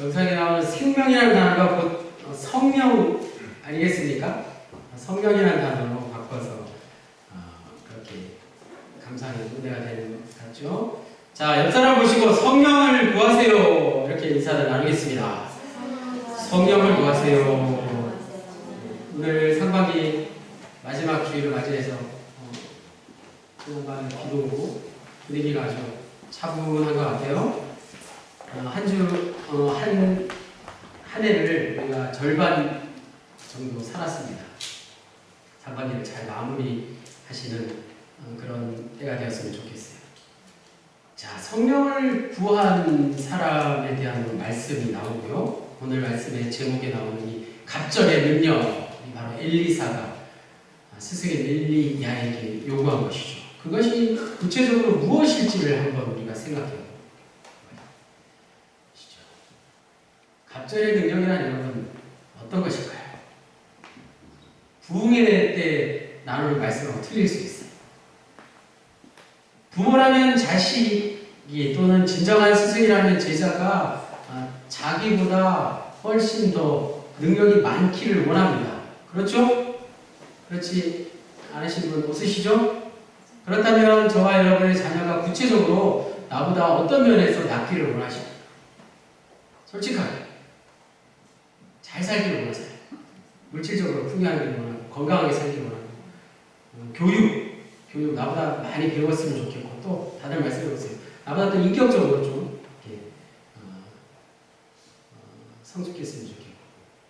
영상에 나오는 생명이라는 단어가 곧 성령 아니겠습니까? 성령이라는 단어로 바꿔서 그렇게 감상의 은혜가 되는 것 같죠? 자, 옆 사람 보시고 성령을 구하세요. 이렇게 인사를 나누겠습니다. 성령을 구하세요. 오늘 상반기 마지막 주일을 맞이해서 한번 기도하고 분위기가 아주 차분한 것 같아요. 한 해를 우리가 절반 정도 살았습니다. 상반기를 잘 마무리하시는 그런 때가 되었으면 좋겠어요. 자, 성령을 구한 사람에 대한 말씀이 나오고요. 오늘 말씀의 제목에 나오는 이 갑절의 능력이 바로 엘리사가 스승인 엘리야에게 요구한 것이죠. 그것이 구체적으로 무엇일지를 한번 우리가 생각해 보시죠. 갑절의 능력이란 여러분 어떤 것일까요? 부흥회 때 나누는 말씀하고 틀릴 수 있어요. 부모라면 자식이 또는 진정한 스승이라는 제자가 자기보다 훨씬 더 능력이 많기를 원합니다. 그렇죠? 그렇지 않으신 분 없으시죠? 그렇다면 저와 여러분의 자녀가 구체적으로 나보다 어떤 면에서 낫기를 원하십니까? 솔직하게 잘 살기를 원하세요. 물질적으로 풍요하기를 원하고 건강하게 살기를 원하고 교육 나보다 많이 배웠으면 좋겠고 또 다들 말씀해보세요. 나보다 또 인격적으로 좀 이렇게 성숙했으면 좋겠고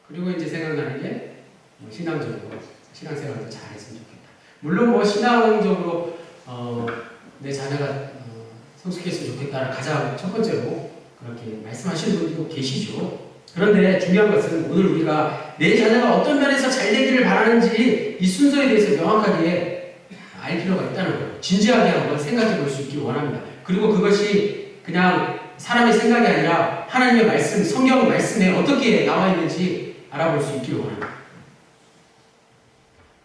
그리고 이제 생각나는 게 신앙적으로 신앙생활도 잘했으면 좋겠다. 물론 뭐 신앙적으로 내 자녀가 성숙했으면 좋겠다를 가장 첫 번째로 그렇게 말씀하시는 분들도 계시죠. 그런데 중요한 것은 오늘 우리가 내 자녀가 어떤 면에서 잘 되기를 바라는지 이 순서에 대해서 명확하게 알 필요가 있다는 거예요. 진지하게 한번 생각해 볼 수 있기를 원합니다. 그리고 그것이 그냥 사람의 생각이 아니라 하나님의 말씀, 성경 말씀에 어떻게 나와 있는지 알아볼 수 있기를 원합니다.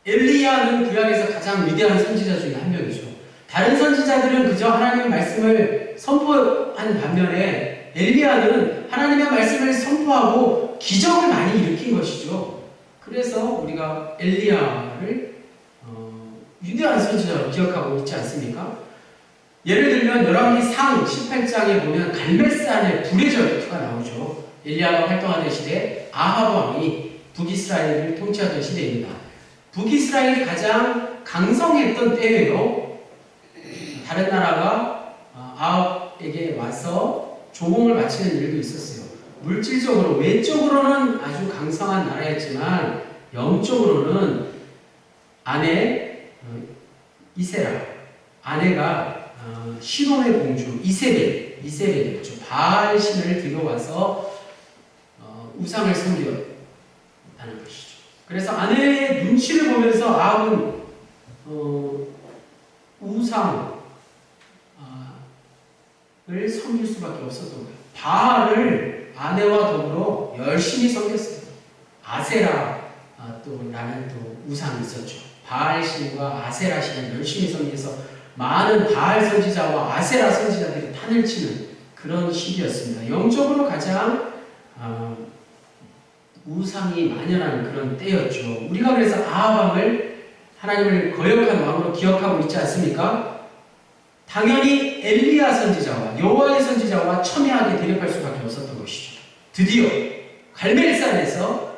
엘리야는 구약에서 가장 위대한 선지자 중에 한 명이죠. 다른 선지자들은 그저 하나님의 말씀을 선포한 반면에 엘리야는 하나님의 말씀을 선포하고 기적을 많이 일으킨 것이죠. 그래서 우리가 엘리야를 위대한 선지자로 기억하고 있지 않습니까? 예를 들면 열왕기상 18장에 보면 갈멜산의 불의 절투가 나오죠. 엘리야가 활동하던 시대 아합 왕이 북이스라엘을 통치하던 시대입니다. 북이스라엘이 가장 강성했던 때예요. 다른 나라가 아합에게 와서 조공을 바치는 일도 있었어요. 물질적으로, 외적으로는 아주 강성한 나라였지만 영적으로는 아내 이세라, 아내가 시돈의 공주 이세벨이었죠. 바알 신을 들여와서 우상을 섬겼다는 것이죠. 그래서 아내의 눈치를 보면서 아합은 우상을 섬길 수밖에 없었던 거예요. 바알을 아내와 더불어 열심히 섬겼어요. 아세라 또 라는 또 우상이 있었죠. 바알 신과 아세라 신을 열심히 섬겨서 많은 바알 선지자와 아세라 선지자들이 판을 치는 그런 시기였습니다. 영적으로 가장 우상이 만연한 그런 때였죠. 우리가 그래서 아합 왕을 하나님을 거역한 왕으로 기억하고 있지 않습니까? 당연히 엘리야 선지자와 여호와의 선지자와 첨예하게 대립할 수밖에 없었던 것이죠. 드디어 갈멜산에서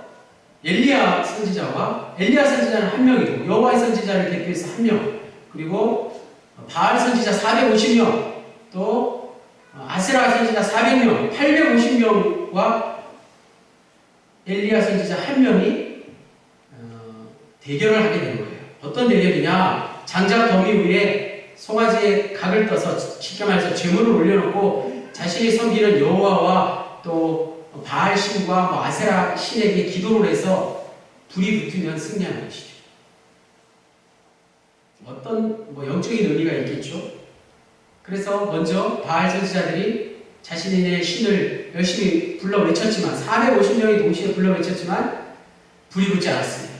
엘리야 선지자는 한 명이고 여호와의 선지자를 대표해서 한 명, 그리고 바알 선지자 450명, 또 아세라 선지자 400명, 850명과 엘리야 선지자 한 명이 대결을 하게 되는 거예요. 어떤 대결이냐? 장작 더미 위에 송아지의 각을 떠서 쉽게 말해서 제물을 올려놓고 자신이 섬기는 여호와와 또 바알 신과 아세라 신에게 기도를 해서 불이 붙으면 승리하는 것이죠. 어떤 영적인 의미가 있겠죠. 그래서 먼저 바알 선지자들이 자신의 신을 열심히 불러 외쳤지만 450명이 동시에 불러 외쳤지만 불이 붙지 않았습니다.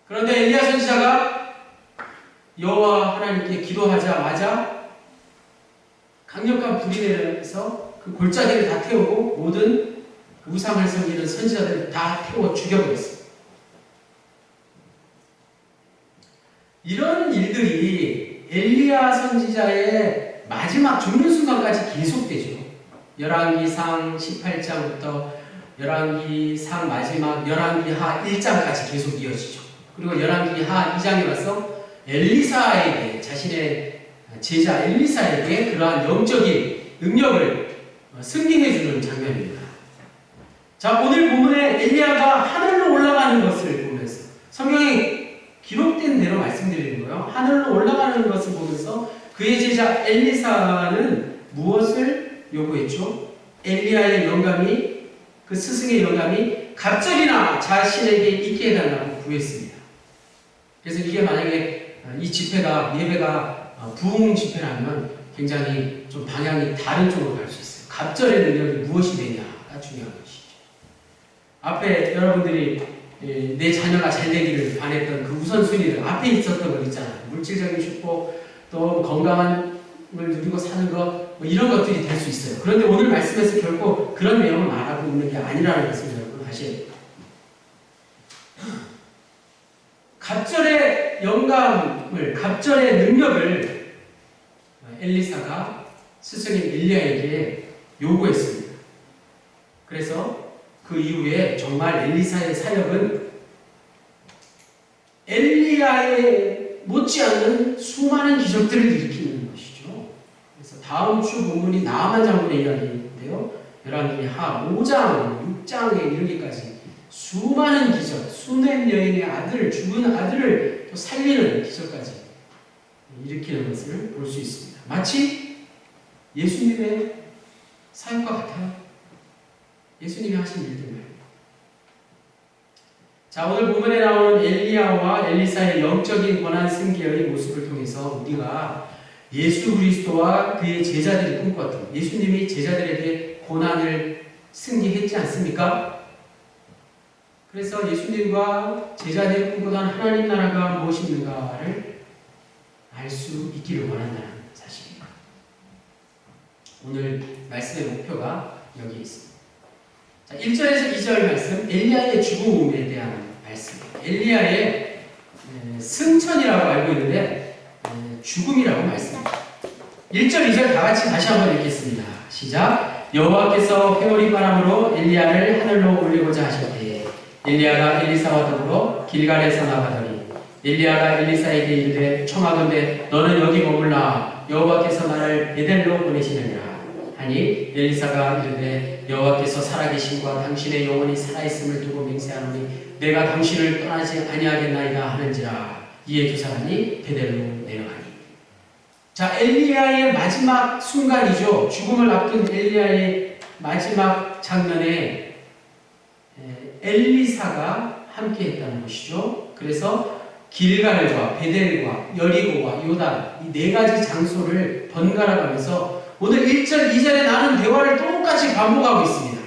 그런데 엘리야 선지자가 여호와 하나님께 기도하자마자 강력한 불이 내려서 그 그 골짜기를 다 태우고 모든 우상을 섬기는 선지자들을 다 태워 죽여버렸어요. 이런 일들이 엘리야 선지자의 마지막 죽는 순간까지 계속되죠. 열왕기상 18장부터 열왕기상 마지막 열왕기하 1장까지 계속 이어지죠. 그리고 열왕기하 2장에 와서 엘리사에게, 자신의 제자 엘리사에게 그러한 영적인 능력을 승리해주는 장면입니다. 자, 오늘 본문에 엘리야가 하늘로 올라가는 것을 보면서, 성경에 기록된 대로 말씀드리는 거예요. 하늘로 올라가는 것을 보면서 그의 제자 엘리사는 무엇을 요구했죠? 엘리야의 영감이, 그 스승의 영감이 갑절이나 자신에게 있게 해달라고 구했습니다. 그래서 이게 만약에 이 집회가, 예배가 부흥 집회라면 굉장히 좀 방향이 다른 쪽으로 갈 수 있어요. 갑절의 능력이 무엇이 되냐가 중요한 것이죠. 앞에 여러분들이 내 자녀가 잘 되기를 바랬던 그 우선순위를 앞에 있었던 거 있잖아요. 물질적인 축복, 또 건강함을 누리고 사는 것, 뭐 이런 것들이 될 수 있어요. 그런데 오늘 말씀에서 결코 그런 내용을 말하고 있는 게 아니라는 것을 여러분 아셔야 돼요. 갑절의 영감을, 갑절의 능력을 엘리사가 스승인 엘리야에게 요구했습니다. 그래서 그 이후에 정말 엘리사의 사역은 엘리야에 못지않는 수많은 기적들을 일으키는 것이죠. 그래서 다음 주 본문이 나아만 장군의 이야기인데요. 열왕기하 5장, 6장에 이르기까지 수많은 기적, 수냄 여인의 아들, 죽은 아들을 또 살리는 기적까지 일으키는 것을 볼 수 있습니다. 마치 예수님의 사역과 같아요. 예수님이 하신 일들 말입니다. 자, 오늘 본문에 나오는 엘리야와 엘리사의 영적인 권한 승계의 모습을 통해서 우리가 예수 그리스도와 그의 제자들이 꿈꿨던, 예수님이 제자들에게 고난을 승리했지 않습니까? 그래서 예수님과 제자들이 꿈꾸던 하나님 나라가 무엇인가를 알 수 있기를 원한다는 사실입니다. 오늘 말씀의 목표가 여기에 있습니다. 자, 1절에서 2절 말씀, 엘리야의 죽음에 대한 말씀이에요. 엘리야의 승천이라고 알고 있는데 죽음이라고 말씀합니다. 1절, 2절 다 같이 다시 한번 읽겠습니다. 시작. 여호와께서 회오리 바람으로 엘리야를 하늘로 올리고자 하셨되 엘리야가 엘리사와 더불어 길갈에서 나가더니 엘리야가 엘리사에게 이르되 청하건대 너는 여기 머물라 여호와께서 나를 베델로 보내시느니라 하니 엘리사가 이르되 여호와께서 살아계심과 당신의 영혼이 살아있음을 두고 맹세하노니 내가 당신을 떠나지 아니하겠나이다 하는지라. 이에 두 사람이 베델로 내려가니. 자, 엘리야의 마지막 순간이죠. 죽음을 앞둔 엘리야의 마지막 장면에 엘리사가 함께했다는 것이죠. 그래서 길갈과 베델과 여리고와 요단 이 네 가지 장소를 번갈아 가면서 오늘 1절, 2절에 나눈 대화를 똑같이 반복하고 있습니다.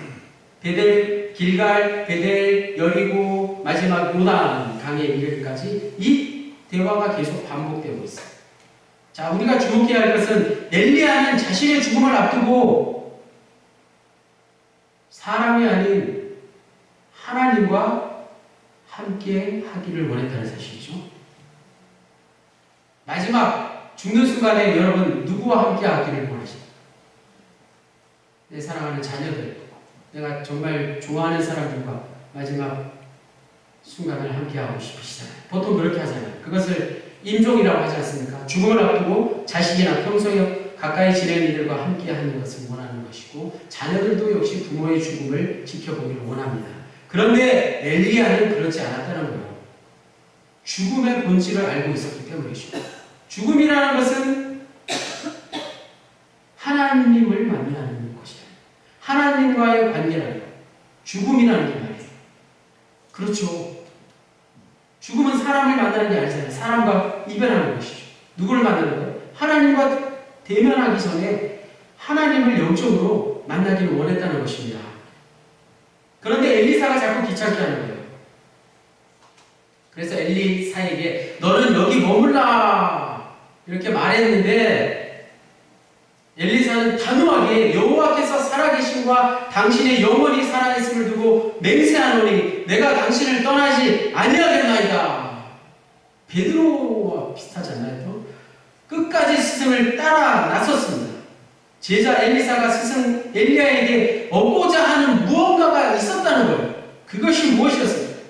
베델, 길갈, 베델, 여리고, 마지막 요단 강에 이르기까지 이 대화가 계속 반복되고 있어요. 자, 우리가 주목해야 할 것은 엘리야는 자신의 죽음을 앞두고 사람이 아닌 하나님과 함께 하기를 원했다는 사실이죠. 마지막 죽는 순간에 여러분 누구와 함께 하기를 원하십니까? 내 사랑하는 자녀들, 내가 정말 좋아하는 사람들과 마지막 순간을 함께하고 싶으시잖아요. 보통 그렇게 하잖아요. 그것을 임종이라고 하지 않습니까? 죽음을 앞두고 자식이나 평소에 가까이 지내는 이들과 함께하는 것을 원하는 것이고 자녀들도 역시 부모의 죽음을 지켜보기를 원합니다. 그런데 엘리야는 그렇지 않았다는 거예요. 죽음의 본질을 알고 있었기 때문이죠. 죽음이라는 것은 하나님을 만나는 것이다. 하나님과의 관계라는 것. 죽음이라는 게 말이에요. 그렇죠. 죽음은 사람을 만나는 게 아니잖아요. 사람과 이별하는 것이죠. 누구를 만나는 거예요? 하나님과 대면하기 전에 하나님을 영적으로 만나기를 원했다는 것입니다. 그런데 엘리사가 자꾸 귀찮게 하는 거예요. 그래서 엘리사에게 너는 여기 머물라 이렇게 말했는데 엘리사는 단호하게 여호와께서 살아계심과 당신의 영원히 살아있음을 두고 맹세하노니 내가 당신을 떠나지 아니하겠나이다. 베드로와 비슷하잖아요. 또 끝까지 스승을 따라 나섰습니다. 제자 엘리사가 스승 엘리야에게 얻고자 하는 무언가가 있었다는 거예요. 그것이 무엇이었습니까?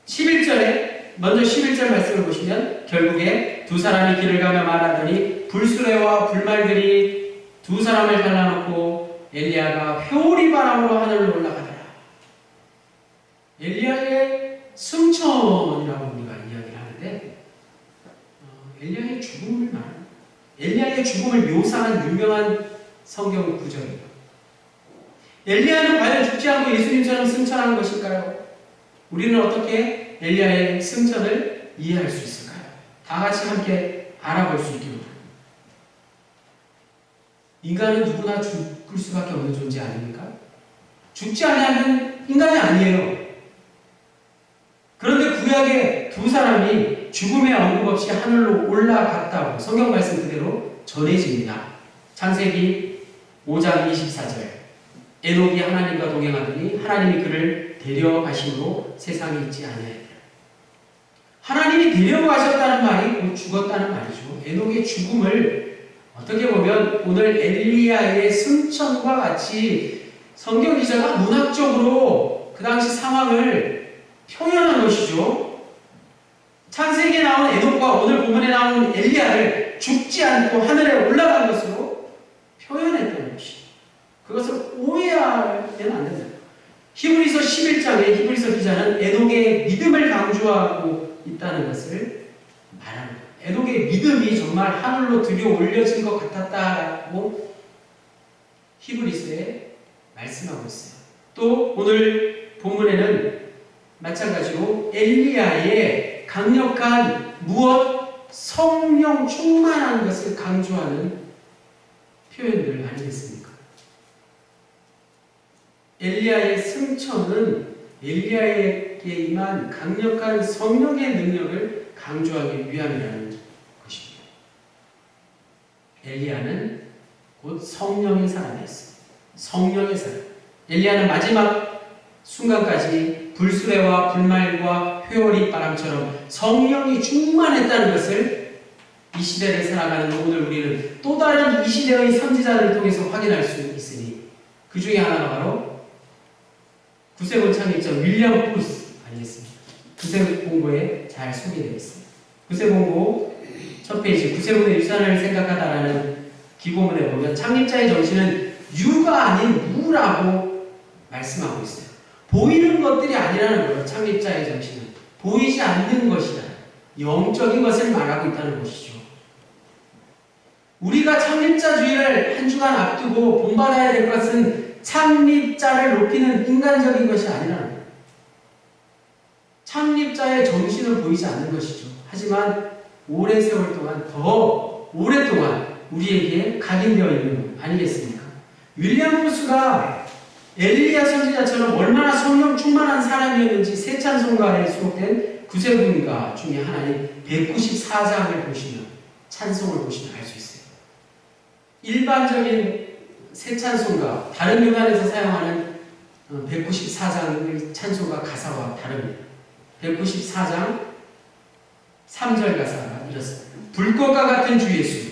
11절에 먼저 11절 말씀을 보시면 결국에 두 사람이 길을 가며 말하더니 불수레와 불말들이 두 사람을 갈라놓고 엘리야가 회오리 바람으로 하늘로 올라가더라. 엘리야의 승천이라고 우리가 이야기를 하는데 엘리야의 죽음을 말합니다. 엘리야의 죽음을 묘사한 유명한 성경 구절입니다. 엘리야는 과연 죽지 않고 예수님처럼 승천한 것일까요? 우리는 어떻게 엘리야의 승천을 이해할 수 있을까요? 다 같이 함께 알아볼 수 있기를 바랍니다. 인간은 누구나 죽을 수밖에 없는 존재 아닙니까? 죽지 않으면 인간이 아니에요. 그런데 구약의 두 사람이 죽음의 언급 없이 하늘로 올라갔다고 성경 말씀 그대로 전해집니다. 창세기 5장 24절 에녹이 하나님과 동행하더니 하나님이 그를 데려가심으로 세상에 있지 아니하리라. 하나님이 데려가셨다는 말이 곧 죽었다는 말이죠. 에녹의 죽음을 어떻게 보면 오늘 엘리야의 승천과 같이 성경 기자가 문학적으로 그 당시 상황을 표현한 것이죠. 창세기에 나온 에녹과 오늘 본문에 나온 엘리야를 죽지 않고 하늘에 올라간 것으로 표현했던 것이죠. 그것을 오해하면 안 된다. 히브리서 11장에 히브리서 기자는 에녹의 믿음을 강조하고 있다는 것을 말합니다. 에녹의 믿음이 정말 하늘로 들여 올려진 것 같았다고 히브리서에 말씀하고 있어요. 또 오늘 본문에는 마찬가지로 엘리야의 강력한 무엇 성령 충만한 것을 강조하는 표현들 아니겠습니까? 엘리야의 승천은 엘리야에게 임한 강력한 성령의 능력을 강조하기 위함이라는 것입니다. 엘리야는 곧 성령의 사람이었습니다. 성령의 사람. 엘리야는 마지막 순간까지 불수레와 불말과 회오리 바람처럼 성령이 충만했다는 것을 이 시대를 살아가는 오늘 우리는 또 다른 이 시대의 선지자들을 통해서 확인할 수 있으니 그 중에 하나가 바로 구세군 창립자 윌리엄 푸스 아니겠습니까? 구세공고에 잘 소개되어 있습니다. 구세공고 첫 페이지 구세군의 유산을 생각하다라는 기고문에 보면 창립자의 정신은 유가 아닌 무라고 말씀하고 있어요. 보이는 것들이 아니라는 거예요. 창립자의 정신은 보이지 않는 것이다. 영적인 것을 말하고 있다는 것이죠. 우리가 창립자주의를 한 주간 앞두고 본받아야 될 것은 창립자를 높이는 인간적인 것이 아니라는 거예요. 창립자의 정신은 보이지 않는 것이죠. 하지만 오랜 세월 동안 더 오랫동안 우리에게 각인되어 있는 것 아니겠습니까? 윌리엄 푸스가 엘리야 선지자처럼 얼마나 성령 충만한 사람이었는지 세 찬송가에 수록된 구세군가 중에 하나인 194장을 보시면 찬송을 보시면 알 수 있어요. 일반적인 세 찬송가 다른 요단에서 사용하는 194장의 찬송가 가사와 다릅니다. 194장 3절 가사가 이렇습니다. 불꽃과 같은 주 예수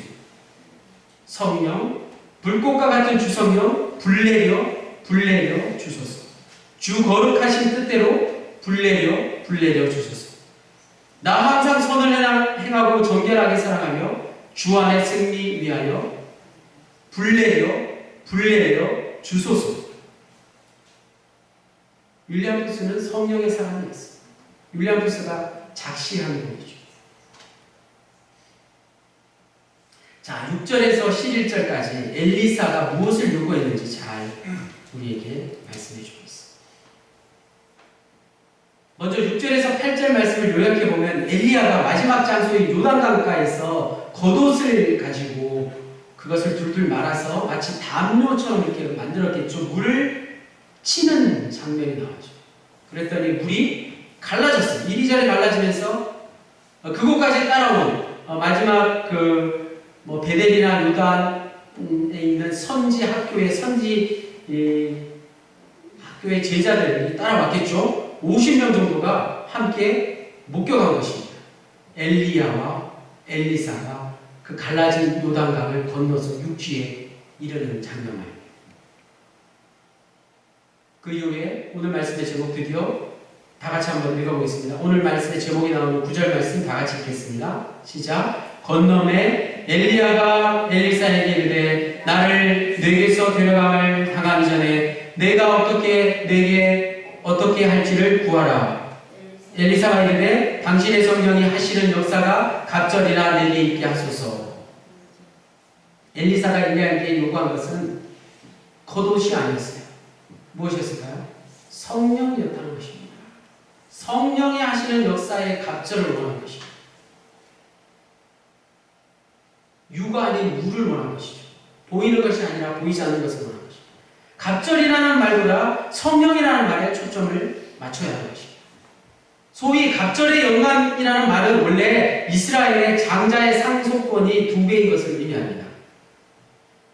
성령 불꽃과 같은 주 성령 불내려 주소서. 주 거룩하신 뜻대로 불내려 주소서. 나 항상 선을 행하고 정결하게 살아가며 주 안에 승리 위하여 불내려 주소서. 윌리엄 푸스는 성령의 사람이었어요. 윌리엄 푸스가 작시한 분이죠. 자, 6절에서 11절까지 엘리사가 무엇을 요구했는지 잘 우리에게 말씀해 주고 있습니다. 먼저 6절에서 8절 말씀을 요약해보면 엘리야가 마지막 장소인 요단강가에서 겉옷을 가지고 그것을 둘둘 말아서 마치 담요처럼 이렇게 만들었겠죠. 물을 치는 장면이 나오죠. 그랬더니 물이 갈라졌어요. 이리저리 갈라지면서 그곳까지 따라온 마지막 베델이나 요단 있는 선지 학교의 학교의 제자들이 따라왔겠죠. 50명 정도가 함께 목격한 것입니다. 엘리야와 엘리사가 그 갈라진 요단강을 건너서 육지에 이르는 장면입니다. 그 이후에 오늘 말씀의 제목 드디어 다 같이 한번 읽어보겠습니다. 오늘 말씀의 제목이 나오는 9절 말씀 다 같이 읽겠습니다. 시작. 건너매 엘리야가 엘리사에게 이르되 나를 내게서 데려감을 당하기 전에 내가 내게 어떻게 할지를 구하라. 엘리사가 이르되 당신의 성령이 하시는 역사가 갑절이나 내게 있게 하소서. 엘리사가 엘리야에게 요구한 것은 겉옷이 아니었어요. 무엇이었을까요? 성령이었다는 것입니다. 성령이 하시는 역사의 갑절을 원한 것입니다. 유가 아닌 무를 원한 것이죠. 보이는 것이 아니라 보이지 않는 것을 원한 것입니다. 갑절이라는 말보다 성령이라는 말에 초점을 맞춰야 하는 것입니다. 소위 갑절의 영감이라는 말은 원래 이스라엘의 장자의 상속권이 2배인 것을 의미합니다.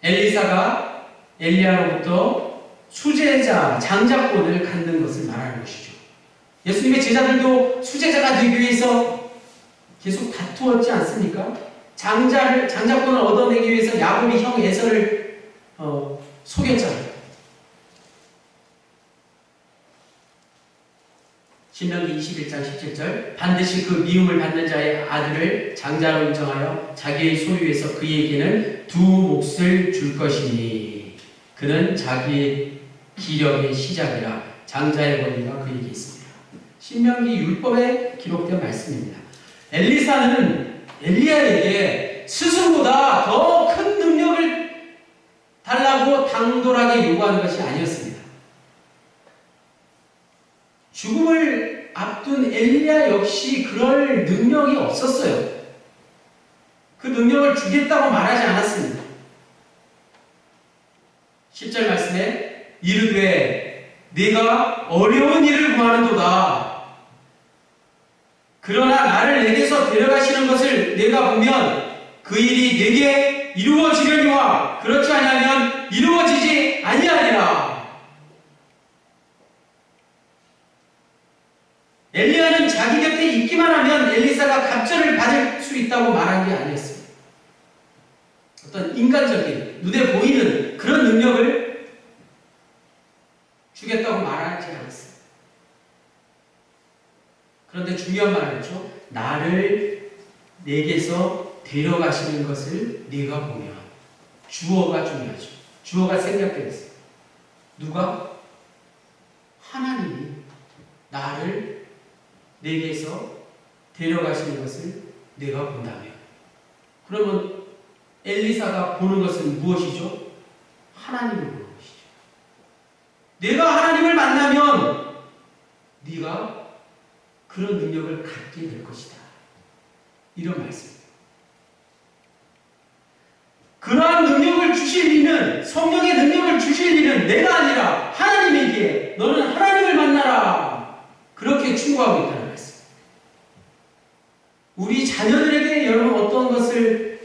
엘리사가 엘리야로부터 수제자, 장자권을 갖는 것을 말하는 것이죠. 예수님의 제자들도 수제자가 되기 위해서 계속 다투었지 않습니까? 장자권을 얻어내기 위해서 야곱이 형 에서를 속였잖아요. 신명기 21장 17절 반드시 그 미움을 받는 자의 아들을 장자로 인정하여 자기의 소유에서 그에게는 2 몫을 줄 것이니 그는 자기의 기력의 시작이라 장자의 권리가 그에게 있습니다. 신명기 율법에 기록된 말씀입니다. 엘리사는 엘리야에게 스승보다 더 큰 능력을 달라고 당돌하게 요구하는 것이 아니었습니다. 죽음을 앞둔 엘리야 역시 그럴 능력이 없었어요. 그 능력을 주겠다고 말하지 않았습니다. 10절 말씀에 이르되 네가 어려운 일을 구하는도다. 그러나 나를 내게서 데려가시는 것을 내가 보면 그 일이 내게 이루어지려니와 그렇지 않으면 이루어지지 아니하리라. 엘리야는 자기 곁에 있기만 하면 엘리사가 갑절을 받을 수 있다고 말한 게 아니었습니다. 어떤 인간적인 눈에 보이는 그런 능력을 주겠다고 말하지 않았어요. 그런데 중요한 말을 했죠. 나를 내게서 데려가시는 것을 네가 보면. 주어가 중요하죠. 주어가 생략되어 있어요. 누가? 하나님이 나를 내게서 데려가시는 것을 내가 본다면. 그러면 엘리사가 보는 것은 무엇이죠? 하나님을 보는 것이죠. 내가 하나님을 만나면 네가 그런 능력을 갖게 될 것이다. 이런 말씀입니다. 그러한 능력을 주실 이는, 성령의 능력을 주실 이는 내가 아니라 하나님에게 너는 하나님을 만나라. 그렇게 충고하고 있다는 말씀. 우리 자녀들에게 여러분 어떤 것을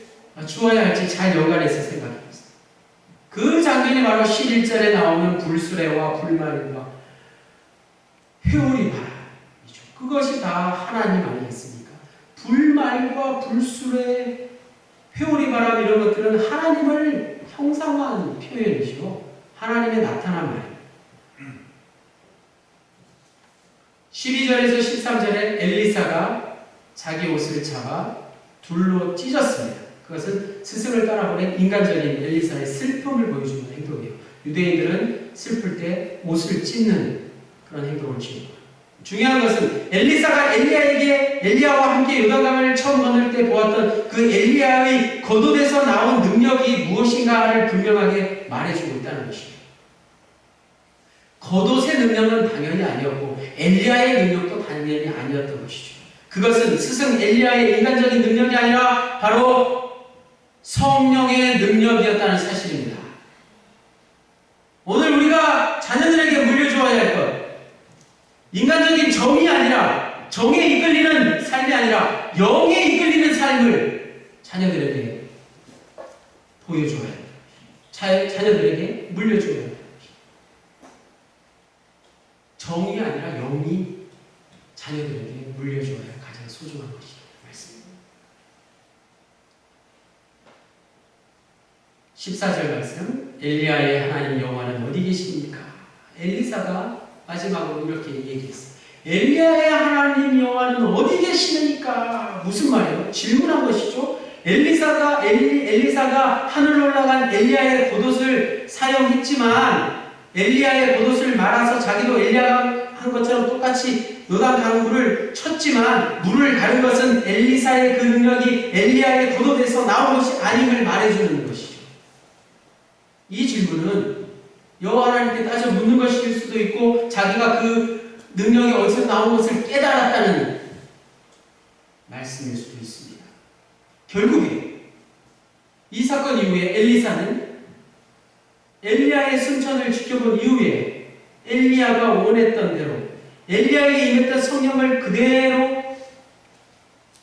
주어야 할지 잘 연관해서 생각해보세요. 그 장면이 바로 11절에 나오는 불수레와 불말과 회오리 바람이죠. 그것이 다 하나님 아니겠습니까? 불말과 불수레, 회오리 바람 이런 것들은 하나님을 형상화한 표현이죠. 하나님의 나타난 말입니다. 12절에서 13절에 엘리사가 자기 옷을 잡아 둘로 찢었습니다. 그것은 스승을 따라보낸 인간적인 엘리사의 슬픔을 보여주는 행동이에요. 유대인들은 슬플 때 옷을 찢는 그런 행동을 취합니다. 중요한 것은 엘리사가 엘리야와 함께 요단강을 처음 건널 때 보았던 그 엘리야의 겉옷에서 나온 능력이 무엇인가를 분명하게 말해주고 있다는 것입니다. 겉옷의 능력은 당연히 아니었고 엘리야의 능력도 당연히 아니었던 것이죠. 그것은 스승 엘리야의 인간적인 능력이 아니라 바로 성령의 능력이었다는 사실입니다. 오늘 우리가 자녀들에게 물려주어야 할 것, 인간적인 정이 아니라, 정에 이끌리는 삶이 아니라 영에 이끌리는 삶을 자녀들에게 보여줘야 합니다. 자녀들에게 물려줘야 합니다. 정이 아니라 영이 자녀들에게 물려줘야 할 가장 소중한 것이라는 말씀입니다. 14절 말씀, 엘리야의 하나님 여호와는 어디 계십니까? 엘리사가 마지막으로 이렇게 얘기했어요. 엘리야의 하나님 여호와는 어디 계시느니까? 무슨 말이에요? 질문한 것이죠. 엘리사가 하늘로 올라간 엘리야의 겉옷을 사용했지만 엘리야의 겉옷을 말아서 자기도 엘리야가 한 것처럼 똑같이 요단 강물을 쳤지만 물을 다른 것은 엘리사의 그 능력이 엘리야의 겉옷에서 나온 것이 아님을 말해주는 것이죠. 이 질문은 여호와 하나님께 따져 묻는 것일 수도 있고 자기가 그 능력이 어디서 나온 것을 깨달았다는 말씀일 수도 있습니다. 결국에 이 사건 이후에 엘리사는 엘리야의 승천을 지켜본 이후에 엘리야가 원했던 대로 엘리야에게 임했던 성령을 그대로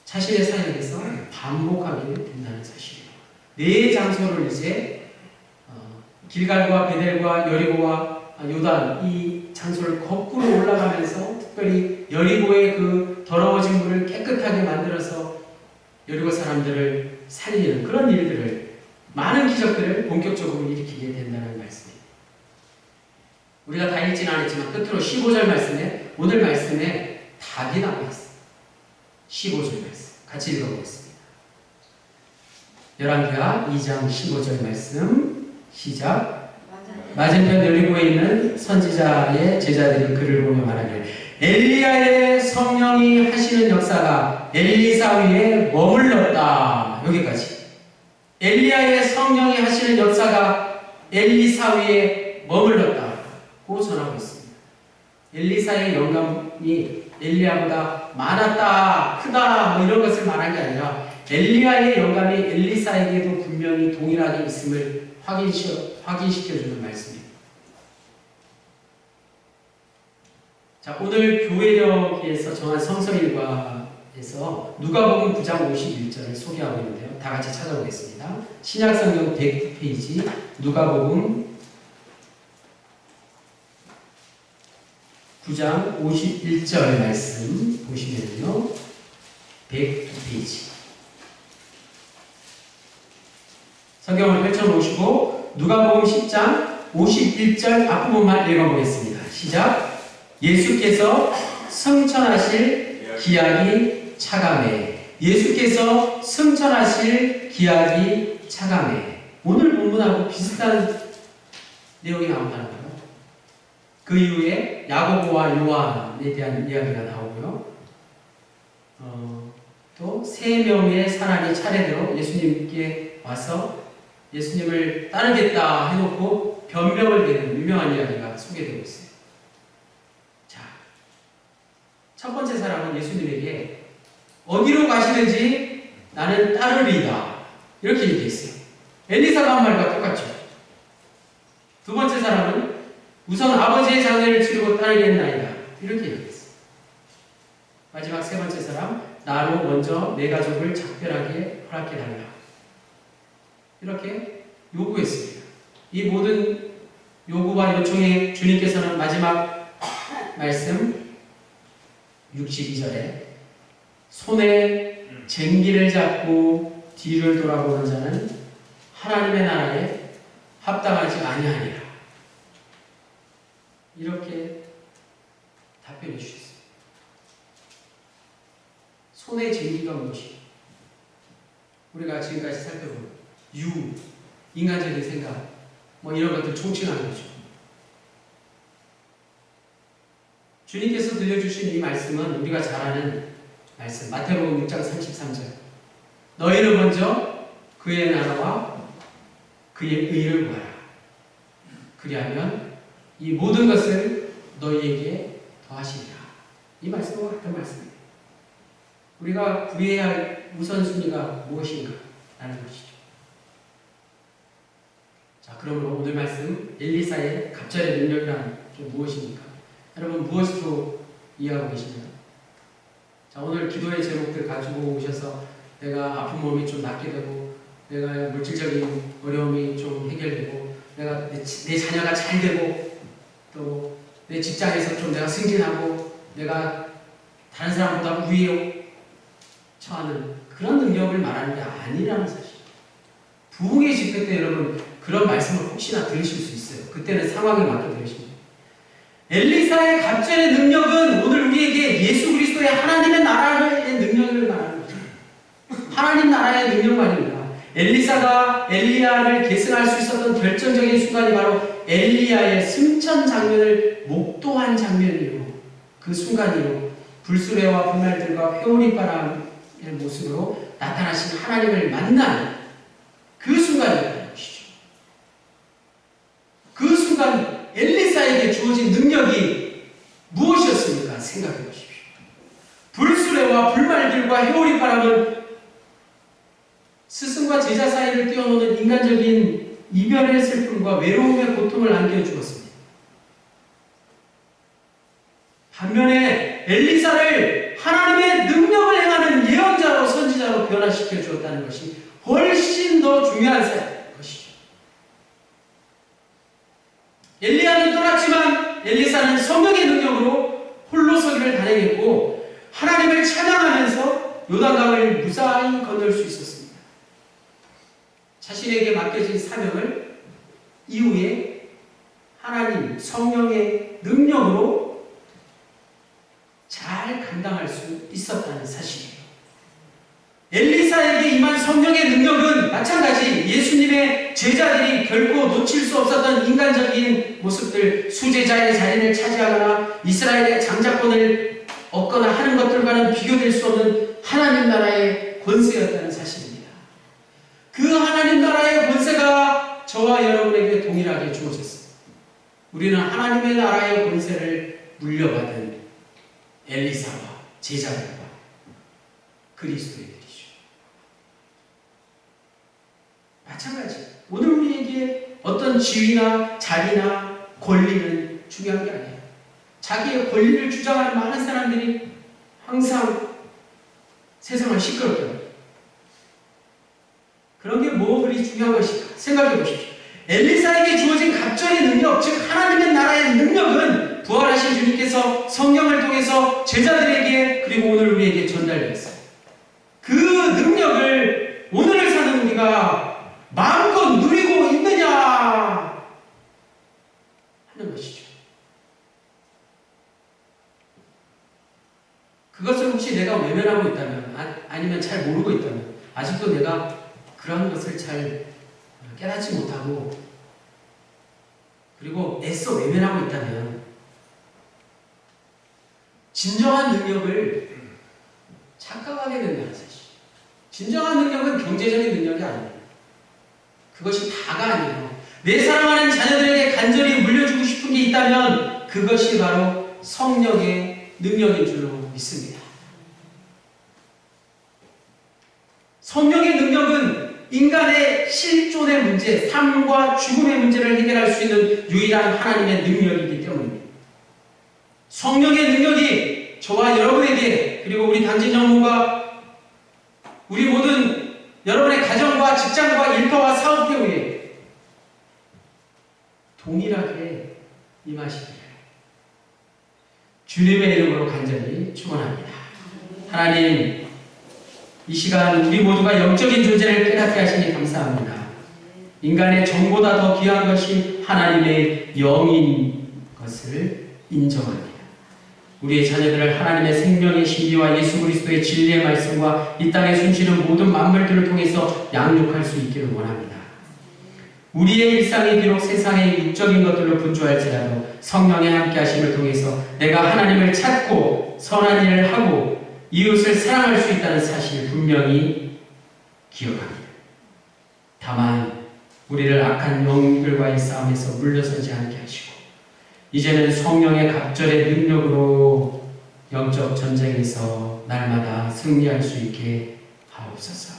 자신의 사역에서 반복하게 된다는 사실이에요. 네 장소를 이제 길갈과 베델과 여리고와 요단 이 장소를 거꾸로 올라가면서 특별히 여리고의 그 더러워진 물을 깨끗하게 만들어서 여리고 사람들을 살리는 그런 일들을 많은 기적들을 본격적으로 일으키게 된다는 말씀입니다. 우리가 다 읽지는 않았지만 끝으로 15절 말씀에 오늘 말씀에 답이 나와 있어요. 15절 말씀 같이 읽어보겠습니다. 열왕기하 2장 15절 말씀 시작. 맞은편 여리고에 있는 선지자의 제자들이 그를 보며 말하기를 엘리야의 성령이 하시는 역사가 엘리사 위에 머물렀다. 여기까지. 엘리야의 성령이 하시는 역사가 엘리사 위에 머물렀다고 전하고 있습니다. 엘리사의 영감이 엘리야보다 많았다, 크다 뭐 이런 것을 말한 게 아니라 엘리야의 영감이 엘리사에게도 분명히 동일하게 있음을 확인시켜주는 말씀입니다. 자, 오늘 교회력에서 정한 성서일과에서 누가복음 9장 51절을 소개하고 있는데요. 다 같이 찾아보겠습니다. 신약성경 100페이지 누가복음 9장 51절 말씀 보시면요. 100페이지 성경을 펼쳐놓으시고 누가복음 10장 51절 앞부분만 읽어보겠습니다. 시작. 예수께서 승천하실 기약이 차감해. 예수께서 승천하실 기약이 차감해. 오늘 본문하고 비슷한 내용이 나온다는 거예요. 그 이후에 야고보와 요한에 대한 이야기가 나오고요. 또 3명의 사람이 차례대로 예수님께 와서 예수님을 따르겠다 해놓고 변명을 대는 유명한 이야기가 소개되고 있어요. 자, 첫 번째 사람은 예수님에게 어디로 가시는지 나는 따르리이다. 이렇게 얘기했어요. 엘리사가 한 말과 똑같죠. 두 번째 사람은 우선 아버지의 장례를 치르고 따르겠나이다. 이렇게 얘기했어요. 마지막 세 번째 사람, 나로 먼저 내 가족을 작별하게 허락해달라. 이렇게 요구했습니다. 이 모든 요구와 요청에 주님께서는 마지막 말씀 62절에 손에 쟁기를 잡고 뒤를 돌아보는 자는 하나님의 나라에 합당하지 아니하니라. 이렇게 답변해 주셨습니다. 손의 쟁기가 무엇이에요? 우리가 지금까지 살펴본 인간적인 생각, 뭐 이런 것들 총칭하는 거죠. 주님께서 들려주신 이 말씀은 우리가 잘 아는 말씀, 마태복음 6장 33절. 너희는 먼저 그의 나라와 그의 의를 구하라. 그리하면 이 모든 것을 너희에게 더하시리라. 이 말씀과 같은 말씀입니다. 우리가 구해야 할 우선순위가 무엇인가 라는 것이죠. 자, 그러므로 오늘 말씀 엘리사의 갑절의 능력이란 좀 무엇입니까? 여러분 무엇으로 이해하고 계시나요? 자, 오늘 기도의 제목들 가지고 오셔서 내가 아픈 몸이 좀 낫게 되고 내가 물질적인 어려움이 좀 해결되고 내가 내 자녀가 잘 되고 또 내 직장에서 좀 내가 승진하고 내가 다른 사람보다 우위에 처하는 그런 능력을 말하는 게 아니라는 사실. 부흥의 집회 때 여러분 그런 말씀을 혹시나 들으실 수 있어요. 그때는 상황에 맞게 들으십니다. 엘리사의 갑절의 능력은 오늘 우리에게 예수 그리스도의 하나님의 나라의 능력을 말하는 거죠. 하나님 나라의 능력 말입니다. 엘리사가 엘리야를 계승할 수 있었던 결정적인 순간이 바로 엘리야의 승천 장면을 목도한 장면이요. 그 순간이요. 불수레와 불말들과 회오리바람의 모습으로 나타나신 하나님을 만난 그 순간이라는 것이죠. 그 순간 엘리사에게 주어진 능력이 무엇이었습니까? 생각해 보십시오. 불수레와 불말들과 회오리바람은 스승과 제자 사이를 뛰어노는 인간적인 이별의 슬픔과 외로움의 고통을 안겨주었습니다. 반면에 엘리사를 하나님의 능력을 행하는 예언자로 선지자로 변화시켜 주었다는 것이 훨씬 더 중요한 것이죠. 엘리야는 떠났지만 엘리사는 성령의 능력으로 홀로 서기를 단행했고 하나님을 찬양하면서 요단강을 무사히 건널 수 있었습니다. 자신에게 맡겨진 사명을 이후에 하나님 성령의 능력으로 잘 감당할 수 있었다는 사실이에요. 엘리사에게 임한 성령의 능력은 마찬가지 예수님의 제자들이 결코 놓칠 수 없었던 인간적인 모습들, 수제자의 자리를 차지하거나 이스라엘의 장자권을 얻거나 하는 것들과는 비교될 수 없는 하나님 나라의 권세였다는 사실입니다. 그 하나님 나라의 권세가 저와 여러분에게 동일하게 주어졌습니다. 우리는 하나님의 나라의 권세를 물려받은 엘리사와 제자들과 그리스도인들이죠. 마찬가지. 오늘 우리에게 어떤 지위나 자리나 권리는 중요한 게 아니에요. 자기의 권리를 주장하는 많은 사람들이 항상 세상을 시끄럽게 합니다. 그런 게 뭐 그리 중요한 것일까? 생각해 보십시오. 엘리사에게 주어진 갑절의 능력, 즉 하나님의 나라의 능력은 부활하신 주님께서 성령을 통해서 제자들에게 그리고 오늘 우리에게 전달되었어요. 그 능력을 오늘을 사는 우리가 마음껏 누리고 있느냐 하는 것이죠. 그것을 혹시 내가 외면하고 있다면 아니면 잘 모르고 있다면 아직도 내가 그런 것을 잘 깨닫지 못하고 그리고 애써 외면하고 있다면 진정한 능력을 착각하게 된다는 사실. 진정한 능력은 경제적인 능력이 아닙니다. 그것이 다가 아니에요. 내 사랑하는 자녀들에게 간절히 물려주고 싶은 게 있다면 그것이 바로 성령의 능력인 줄로 믿습니다. 성령의 능력은 인간의 실존의 문제, 삶과 죽음의 문제를 해결할 수 있는 유일한 하나님의 능력이기 때문입니다. 성령의 능력이 저와 여러분에게 그리고 우리 당진 영혼과 우리 모든 여러분의 가정과 직장과 일터와 사업 때문에 동일하게 임하시기를 주님의 이름으로 간절히 축원합니다. 하나님, 이 시간 우리 모두가 영적인 존재를 깨닫게 하시니 감사합니다. 인간의 정보다 더 귀한 것이 하나님의 영인 것을 인정합니다. 우리의 자녀들을 하나님의 생명의 신비와 예수 그리스도의 진리의 말씀과 이 땅에 숨쉬는 모든 만물들을 통해서 양육할 수 있기를 원합니다. 우리의 일상이 비록 세상의 육적인 것들로 분주할지라도 성령의 함께 하심을 통해서 내가 하나님을 찾고 선한 일을 하고 이웃을 사랑할 수 있다는 사실을 분명히 기억합니다. 다만 우리를 악한 영들과의 싸움에서 물러서지 않게 하시고 이제는 성령의 갑절의 능력으로 영적 전쟁에서 날마다 승리할 수 있게 하옵소서.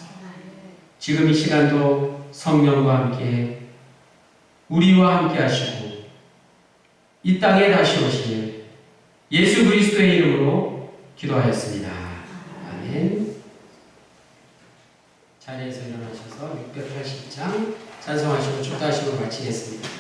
지금 이 시간도 성령과 함께 우리와 함께 하시고 이 땅에 다시 오실 예수 그리스도의 이름으로 기도하였습니다. 아멘. 자리에서 일어나셔서 680장 찬송하시고 축도하시고 마치겠습니다.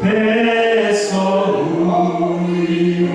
배서 우리는